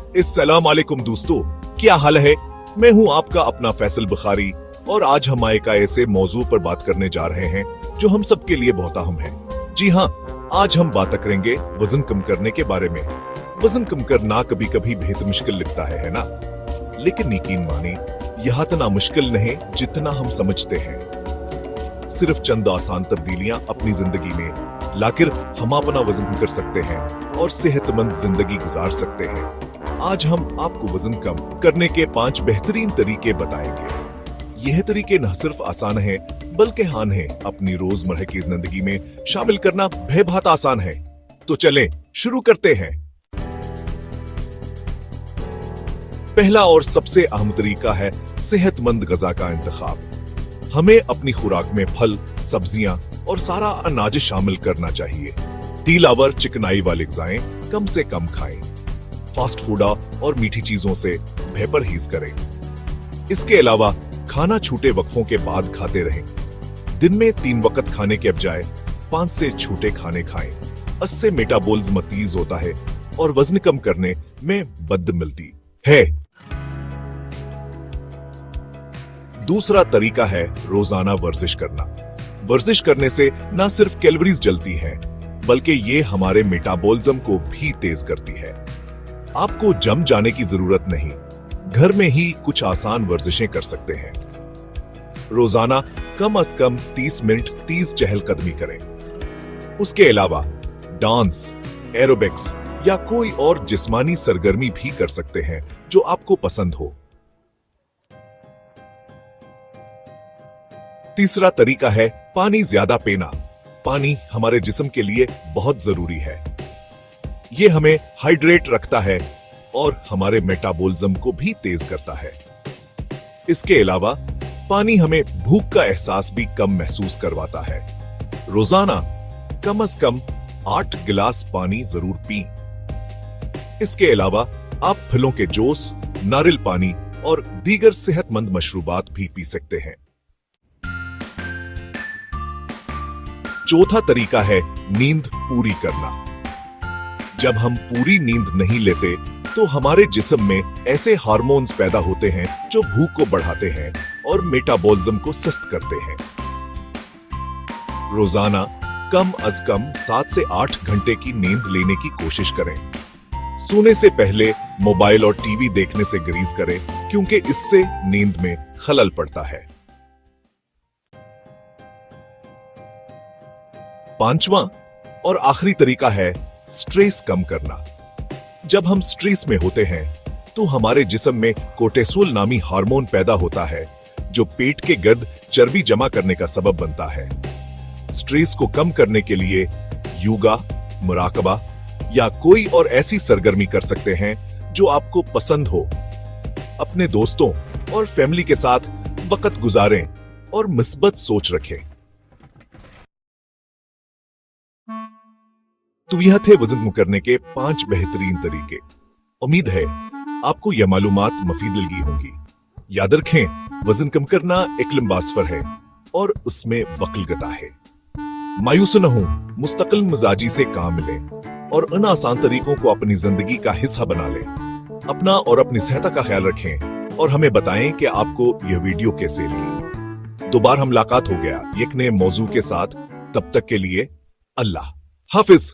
अस्सलाम वालेकुम दोस्तों, क्या हाल है। मैं हूं आपका अपना फैसल बुखारी और आज हम एक ऐसे मौजू पर बात करने जा रहे हैं जो हम सबके लिए बहुत अहम है। जी हाँ, आज हम बात करेंगे वजन कम करने के बारे में। वजन कम करना कभी कभी बेहद मुश्किल लगता है ना, लेकिन यकीन माने यह इतना मुश्किल नहीं जितना हम समझते हैं। सिर्फ चंद आसान तब्दीलियां अपनी जिंदगी में लाकर हम अपना वजन कम कर सकते हैं और सेहतमंद जिंदगी गुजार सकते हैं। आज हम आपको वजन कम करने के 5 बेहतरीन तरीके बताएंगे। यह तरीके न सिर्फ आसान है बल्कि आसान है अपनी रोजमर्रा की जिंदगी में शामिल करना बेहद आसान है। तो चलें शुरू करते हैं। पहला और सबसे अहम तरीका है सेहतमंद ग़िज़ा का इंतखाब। हमें अपनी खुराक में फल, सब्जियां और सारा अनाज शामिल करना चाहिए। तेलावर चिकनाई वाली ग़िज़ाएं कम से कम खाएं। फास्ट फूड और मीठी चीजों से परहेज करें। इसके अलावा खाना छूटे वक्फों के बाद खाते रहें। दिन में 3 वक्त खाने के बजाय 5 से छूटे खाने खाएं। इससे मेटाबॉलिज्म तेज होता है और वजन कम करने में मदद मिलती है। दूसरा तरीका है रोजाना वर्जिश करना। वर्जिश करने से न सिर्फ कैलोरीज जलती हैं, बल्कि ये हमारे मेटाबॉलिज्म को भी तेज करती है। आपको जिम जाने की जरूरत नहीं, घर में ही कुछ आसान वर्जिशें कर सकते हैं। रोजाना कम से कम 30 मिनट तेज चहलकदमी करें। उसके अलावा डांस, एरोबिक्स या कोई और जिस्मानी सरगर्मी भी कर सकते हैं जो आपको पसंद हो। तीसरा तरीका है पानी ज्यादा पीना। पानी हमारे जिस्म के लिए बहुत जरूरी है। ये हमें हाइड्रेट रखता है और हमारे मेटाबॉलिज्म को भी तेज करता है। इसके अलावा पानी हमें भूख का एहसास भी कम महसूस करवाता है। रोजाना कम से कम 8 गिलास पानी जरूर पीं। इसके अलावा आप फलों के जूस, नारियल पानी और दीगर सेहतमंद मशरूबात भी पी सकते हैं। चौथा तरीका है नींद पूरी करना। जब हम पूरी नींद नहीं लेते तो हमारे जिस्म में ऐसे हार्मोन्स पैदा होते हैं जो भूख को बढ़ाते हैं और मेटाबॉलिज्म को सुस्त करते हैं। रोजाना कम से कम 7 से 8 घंटे की नींद लेने की कोशिश करें। सोने से पहले मोबाइल और टीवी देखने से गुरेज करें, क्योंकि इससे नींद में खलल पड़ता है। पांचवा और आखिरी तरीका है स्ट्रेस कम करना। जब हम स्ट्रेस में होते हैं तो हमारे जिस्म में कोर्टिसोल नामी हार्मोन पैदा होता है जो पेट के गिर्द चर्बी जमा करने का सबब बनता है। स्ट्रेस को कम करने के लिए योगा, मुराकबा या कोई और ऐसी सरगर्मी कर सकते हैं जो आपको पसंद हो। अपने दोस्तों और फैमिली के साथ वक्त गुजारें और मुस्बत सोच रखें। तो यह थे वजन कम करने के 5 बेहतरीन तरीके। उम्मीद है आपको यह मालूमात मुफीद लगी होंगी। याद रखें, वजन कम करना एक लंबा सफर है और उसमें वक्त लगता है। मायूस न हो, मुस्तकिल मिजाजी से काम मिले और उन आसान तरीकों को अपनी जिंदगी का हिस्सा बना लें। अपना और अपनी सेहत का ख्याल रखें और हमें बताएं कि आपको यह वीडियो कैसे लगी। दोबारा हम मुलाकात हो गया एक नए मौजू के साथ। तब तक के लिए अल्लाह हाफिज।